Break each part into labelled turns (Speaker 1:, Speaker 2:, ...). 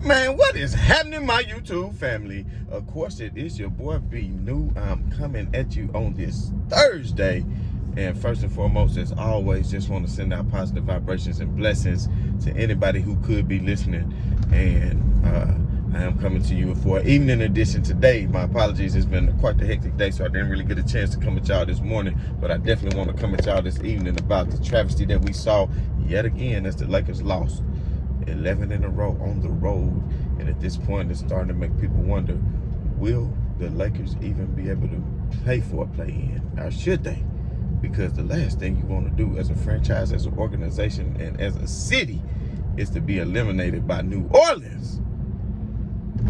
Speaker 1: Man, what is happening, my YouTube family? Of course, it is your boy B New. I'm coming at you on this Thursday. And first and foremost, as always, just want to send out positive vibrations and blessings to anybody who could be listening. And I am coming to you for an evening edition today. My apologies, it's been quite the hectic day, so I didn't really get a chance to come at y'all this morning. But I definitely want to come at y'all this evening about the travesty that we saw yet again as the Lakers lost 11 in a row on the road. And at this point, it's starting to make people wonder, will the Lakers even be able to pay for a play-in? Or should they? Because the last thing you want to do as a franchise, as an organization, and as a city is to be eliminated by New Orleans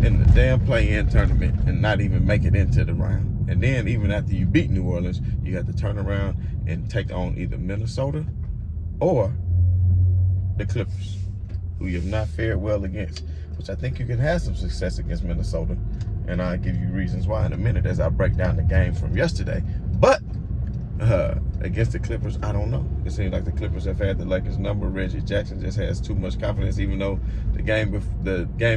Speaker 1: in the damn play-in tournament and not even make it into the round. And then even after you beat New Orleans, you have to turn around and take on either Minnesota or the Clippers, who you have not fared well against, which I think you can have some success against Minnesota. And I'll give you reasons why in a minute as I break down the game from yesterday. But against the Clippers, I don't know. It seems like the Clippers have had the Lakers number. Reggie Jackson just has too much confidence, even though the game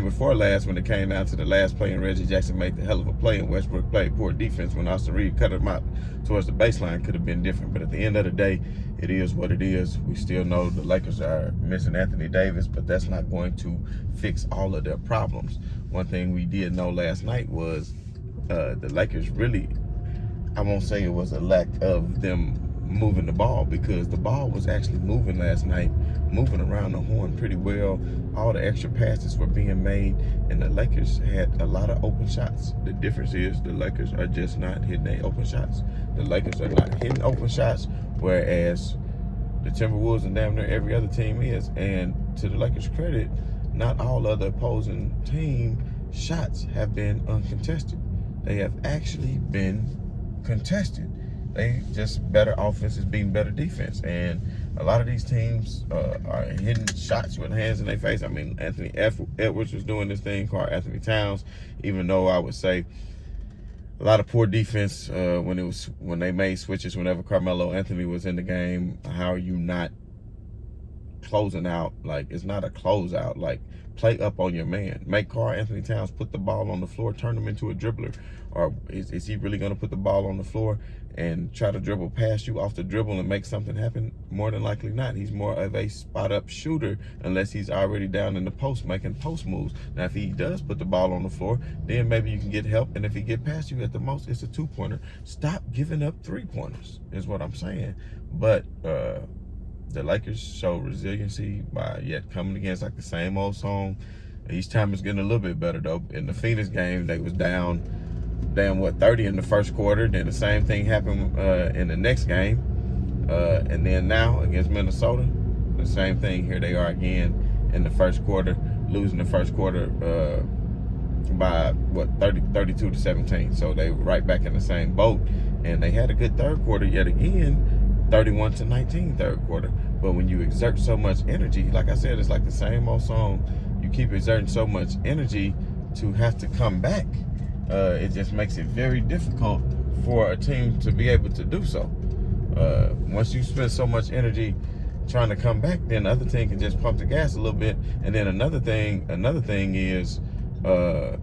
Speaker 1: before last, when it came down to the last play and Reggie Jackson made the hell of a play and Westbrook played poor defense when Austin Reed cut him out towards the baseline, could have been different. But at the end of the day, it is what it is. We still know the Lakers are missing Anthony Davis, but that's not going to fix all of their problems. One thing we did know last night was the Lakers really, I won't say it was a lack of them moving the ball, because the ball was actually moving last night, moving around the horn pretty well. All the extra passes were being made, and the Lakers had a lot of open shots. The difference is the Lakers are just not hitting their open shots. The Lakers are not hitting open shots, whereas the Timberwolves and damn near every other team is. And to the Lakers' credit, not all other opposing team shots have been uncontested. They have actually been contested. They just better offenses beating better defense, and a lot of these teams are hitting shots with hands in their face. I mean, Anthony Edwards was doing this thing, Karl Anthony Towns, even though I would say a lot of poor defense when they made switches whenever Carmelo Anthony was in the game. How are you not closing out? Like, it's not a closeout. Like, play up on your man. Make Karl Anthony Towns put the ball on the floor, turn him into a dribbler. Or is he really going to put the ball on the floor and try to dribble past you off the dribble and make something happen? More than likely not. He's more of a spot-up shooter unless he's already down in the post making post moves. Now, if he does put the ball on the floor, then maybe you can get help. And if he get past you, at the most, it's a two-pointer. Stop giving up three-pointers is what I'm saying. But the Lakers show resiliency by yet coming against like the same old song. Each time it's getting a little bit better, though. In the Phoenix game, they was down 30 in the first quarter. Then the same thing happened in the next game. And then now against Minnesota, the same thing. Here they are again in the first quarter, losing the first quarter by 32 to 17. So they right back in the same boat. And they had a good third quarter yet again, 31 to 19 third quarter. But when you exert so much energy, like I said, it's like the same old song. You keep exerting so much energy to have to come back. It just makes it very difficult for a team to be able to do so. Once you spend so much energy trying to come back, then the other team can just pump the gas a little bit. And then another thing is the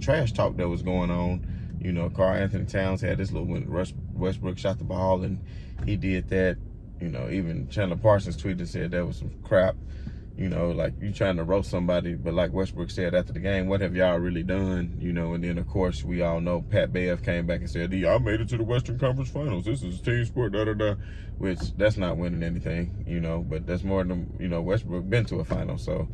Speaker 1: trash talk that was going on. You know, Karl Anthony Towns had this little when Westbrook shot the ball and he did that. You know, even Chandler Parsons tweeted and said that was some crap. You know, like, you trying to roast somebody, but like Westbrook said after the game, what have y'all really done? You know, and then of course we all know Pat Bev came back and said, y'all made it to the Western Conference Finals. This is a team sport, which that's not winning anything, you know, but that's more than, you know, Westbrook been to a final. So,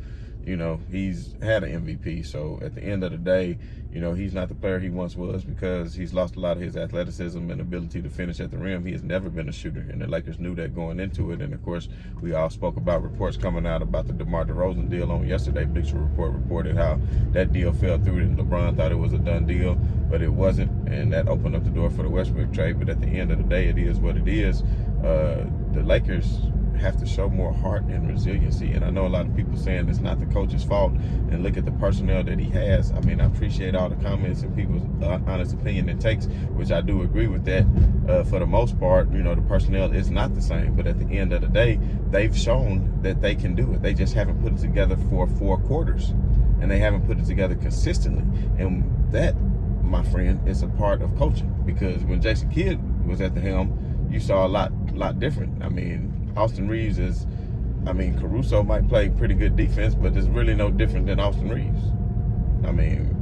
Speaker 1: you know, he's had an MVP. So at the end of the day, you know, he's not the player he once was because he's lost a lot of his athleticism and ability to finish at the rim. He has never been a shooter, and the Lakers knew that going into it. And of course, we all spoke about reports coming out about the DeMar DeRozan deal on yesterday. Bleacher Report reported how that deal fell through, and LeBron thought it was a done deal, but it wasn't, and that opened up the door for the Westbrook trade. But at the end of the day, it is what it is. The Lakers have to show more heart and resiliency. And I know a lot of people saying it's not the coach's fault, and look at the personnel that he has. I mean, I appreciate all the comments and people's honest opinion and takes, which I do agree with that. For the most part, you know, the personnel is not the same, but at the end of the day, they've shown that they can do it. They just haven't put it together for 4 quarters, and they haven't put it together consistently. And that, my friend, is a part of coaching, because when Jason Kidd was at the helm, you saw a lot different. I mean, Austin Reeves is, I mean, Caruso might play pretty good defense, but it's really no different than Austin Reeves. I mean,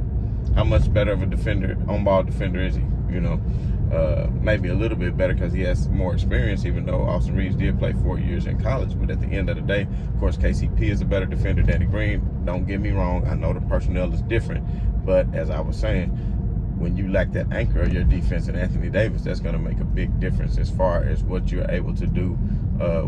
Speaker 1: how much better of a defender, on-ball defender is he? You know, maybe a little bit better because he has more experience, even though Austin Reeves did play 4 years in college. But at the end of the day, of course, KCP is a better defender than Danny Green. Don't get me wrong. I know the personnel is different. But as I was saying, when you lack that anchor of your defense in Anthony Davis, that's going to make a big difference as far as what you're able to do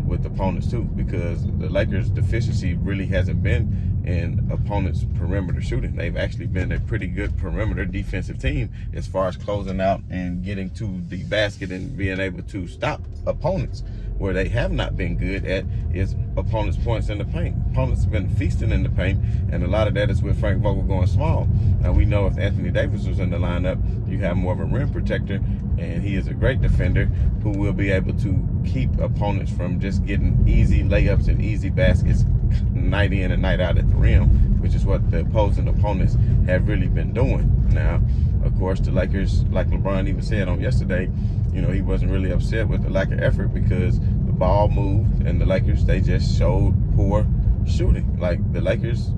Speaker 1: with opponents too, because the Lakers' deficiency really hasn't been in opponents' perimeter shooting. They've actually been a pretty good perimeter defensive team as far as closing out and getting to the basket and being able to stop opponents. Where they have not been good at is opponents' points in the paint. Opponents have been feasting in the paint, and a lot of that is with Frank Vogel going small. Now, we know if Anthony Davis was in the lineup, you have more of a rim protector, and he is a great defender who will be able to keep opponents from just getting easy layups and easy baskets night in and night out at the rim, which is what the opposing opponents have really been doing. Now, of course, the Lakers, like LeBron even said on yesterday, you know, he wasn't really upset with the lack of effort because the ball moved, and the Lakers, they just showed poor shooting. Like, the Lakers,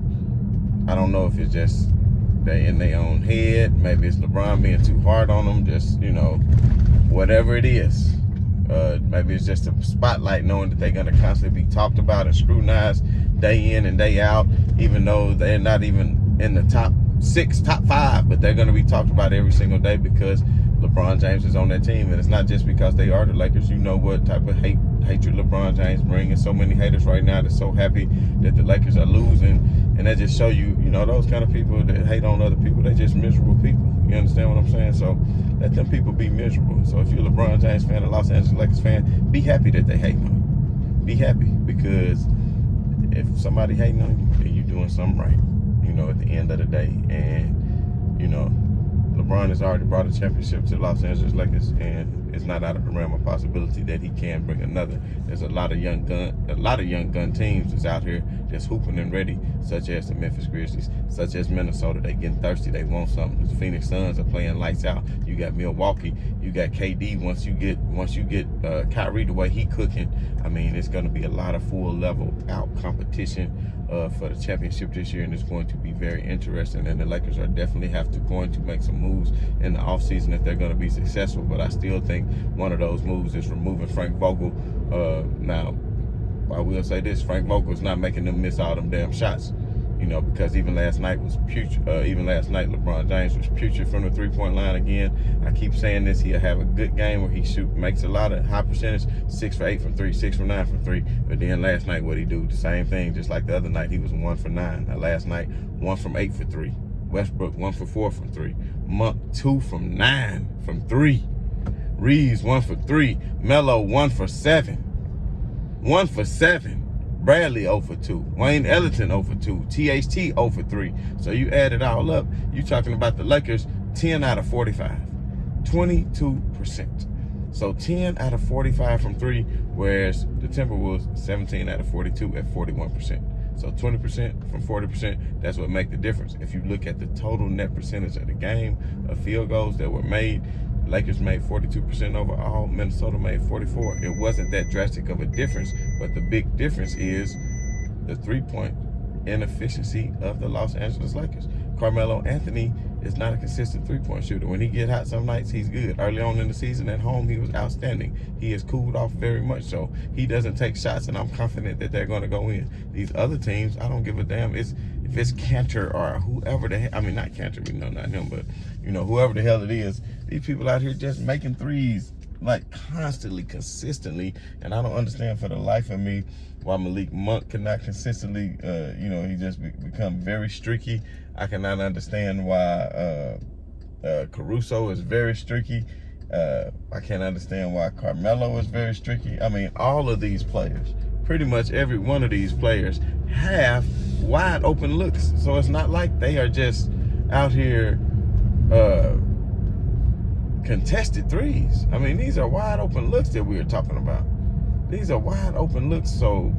Speaker 1: I don't know if it's just they in their own head. Maybe it's LeBron being too hard on them. Just, you know, whatever it is. Maybe it's just a spotlight, knowing that they're going to constantly be talked about and scrutinized day in and day out, even though they're not even in the top 6, top 5, but they're going to be talked about every single day because LeBron James is on that team. And it's not just because they are the Lakers. You know what type of hatred LeBron James brings, and so many haters right now that's so happy that the Lakers are losing. And that just show you, you know, those kind of people that hate on other people, they're just miserable people. You understand what I'm saying? So let them people be miserable. So if you're a LeBron James fan, a Los Angeles Lakers fan, be happy that they hate on you. Be happy, because if somebody hating on you, then you're doing something right, you know, at the end of the day. And, you know, LeBron has already brought a championship to the Los Angeles Lakers, and it's not out of the realm of possibility that he can bring another. There's a lot of young gun teams that's out here that's hooping and ready, such as the Memphis Grizzlies, such as Minnesota. They getting thirsty, they want something. The Phoenix Suns are playing lights out. You got Milwaukee, you got KD. Once you get Kyrie the way he cooking, I mean, it's going to be a lot of full level out competition for the championship this year, and it's going to be very interesting. And the Lakers are definitely going to make some moves in the offseason if they're going to be successful. But I still think one of those moves is removing Frank Vogel. Now, I will say this: Frank Vogel is not making them miss all them damn shots. You know, because even last night was putrid. Even last night, LeBron James was putrid from the three-point line again. I keep saying this: he'll have a good game where he makes a lot of high percentage, 6 for 8 from 3, 6 for 9 from 3. But then last night, what he do? The same thing, just like the other night, he was 1 for 9. Now last night, 1 from 8 for 3. Westbrook 1 for 4 from 3. Monk 2 from 9 from 3. Reeves 1 for 3. Melo 1 for 7. 1 for 7. Bradley 0 for 2. Wayne Ellington 0 for 2. THT 0 for 3. So you add it all up, you're talking about the Lakers 10 out of 45. 22%. So 10 out of 45 from 3, whereas the Timberwolves 17 out of 42 at 41%. So 20% from 40%, that's what makes the difference. If you look at the total net percentage of the game of field goals that were made, Lakers made 42% overall, Minnesota made 44%. It wasn't that drastic of a difference, but the big difference is the three-point inefficiency of the Los Angeles Lakers. Carmelo Anthony is not a consistent three-point shooter. When he get hot some nights, he's good. Early on in the season at home, he was outstanding. He has cooled off very much so. He doesn't take shots, and I'm confident that they're going to go in. These other teams, I don't give a damn. If it's Cantor or whoever the hell, I mean, not Cantor, we know not him, but, you know, whoever the hell it is, these people out here just making threes, like, constantly, consistently, and I don't understand for the life of me why Malik Monk cannot consistently, you know, he just become very streaky. I cannot understand why Caruso is very streaky. I can't understand why Carmelo is very streaky. I mean, all of these players pretty much every one of these players have wide open looks. So it's not like they are just out here contested threes. I mean, these are wide open looks that we are talking about. These are wide open looks. So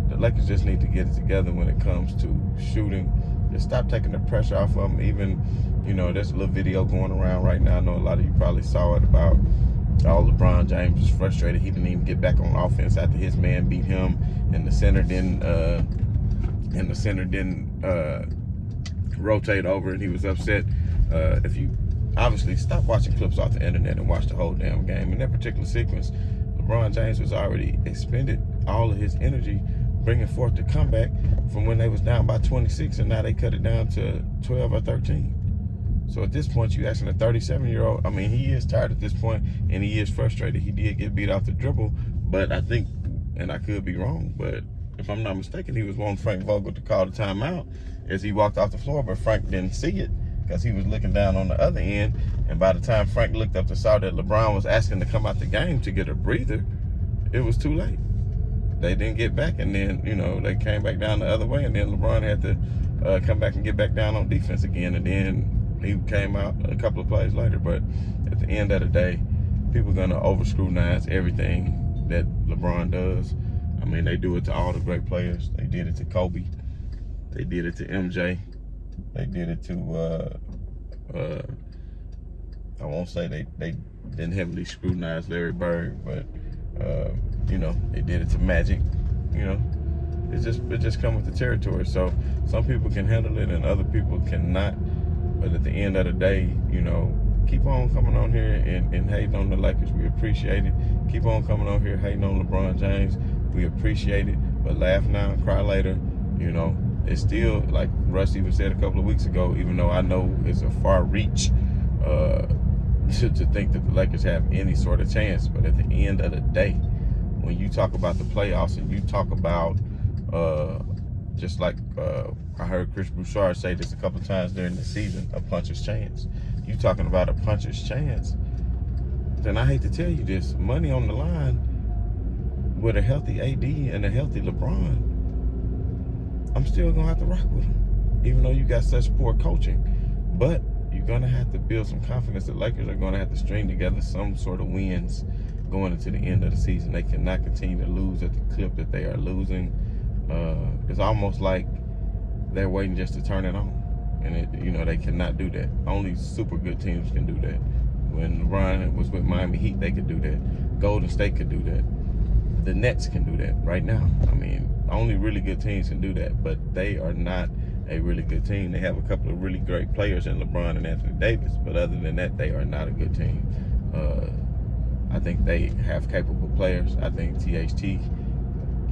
Speaker 1: the Lakers just need to get it together when it comes to shooting. Just stop taking the pressure off of them. Even, you know, there's a little video going around right now. I know a lot of you probably saw it about how LeBron James was frustrated. He didn't even get back on offense after his man beat him, and the center didn't rotate over, and he was upset. If you obviously stop watching clips off the internet and watch the whole damn game. In that particular sequence, LeBron James was already expended all of his energy bringing forth the comeback from when they was down by 26, and now they cut it down to 12 or 13. So at this point, you asking a 37-year-old, I mean, he is tired at this point, and he is frustrated. He did get beat off the dribble, but I think, and I could be wrong, but if I'm not mistaken, he was wanting Frank Vogel to call the timeout as he walked off the floor, but Frank didn't see it because he was looking down on the other end, and by the time Frank looked up to saw that LeBron was asking to come out the game to get a breather, it was too late. They didn't get back, and then, you know, they came back down the other way, and then LeBron had to come back and get back down on defense again, and then he came out a couple of plays later. But at the end of the day, people are going to over-scrutinize everything that LeBron does. I mean, they do it to all the great players. They did it to Kobe. They did it to MJ. They did it to, I won't say they didn't heavily scrutinize Larry Bird, but, you know, they did it to Magic. You know, it just come with the territory. So some people can handle it and other people cannot. But at the end of the day, you know, keep on coming on here and hating on the Lakers. We appreciate it. Keep on coming on here hating on LeBron James. We appreciate it. But laugh now and cry later. You know, it's still, like Russ even said a couple of weeks ago, even though I know it's a far reach to think that the Lakers have any sort of chance. But at the end of the day, when you talk about the playoffs and you talk about just like I heard Chris Broussard say this a couple of times during the season, a puncher's chance. You talking about a puncher's chance, then I hate to tell you this, money on the line with a healthy AD and a healthy LeBron, I'm still going to have to rock with him, even though you got such poor coaching. But you're going to have to build some confidence. The Lakers are going to have to string together some sort of wins going into the end of the season. They cannot continue to lose at the clip that they are losing. It's almost like they're waiting just to turn it on, and you know, they cannot do that. Only super good teams can do that. When LeBron was with Miami Heat, they could do that. Golden State could do that. The Nets can do that right now. I mean, only really good teams can do that, but they are not a really good team. They have a couple of really great players in LeBron and Anthony Davis, but other than that, they are not a good team. I think they have capable players. I think THT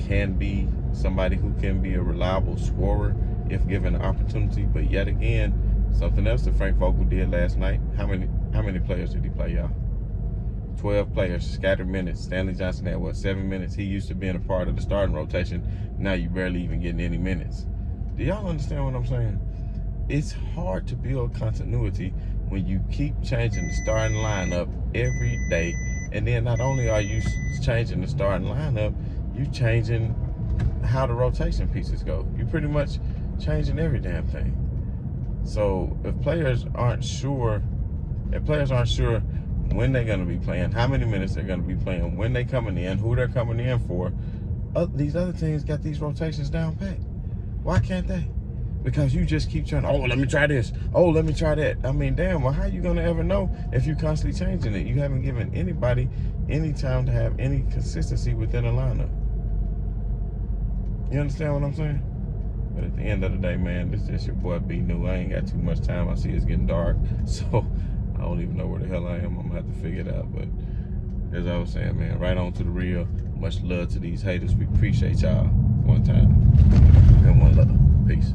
Speaker 1: can be somebody who can be a reliable scorer if given the opportunity. But yet again, something else that Frank Vogel did last night. How many players did he play, y'all? 12 players, scattered minutes. Stanley Johnson had, what, 7 minutes? He used to being a part of the starting rotation. Now you barely even getting any minutes. Do y'all understand what I'm saying? It's hard to build continuity when you keep changing the starting lineup every day. And then not only are you changing the starting lineup, you changing how the rotation pieces go. You pretty much changing every damn thing. So if players aren't sure when they're going to be playing, how many minutes they're going to be playing, when they're coming in, who they're coming in for, these other teams got these rotations down pat. Why can't they? Because you just keep trying, oh, let me try this. Oh, let me try that. I mean, damn, well, how are you going to ever know if you're constantly changing it? You haven't given anybody any time to have any consistency within a lineup. You understand what I'm saying? But at the end of the day, man, this is your boy B New. I ain't got too much time. I see it's getting dark, so I don't even know where the hell I am. I'm going to have to figure it out. But as I was saying, man, right on to the real. Much love to these haters. We appreciate y'all. One time and one love. Peace.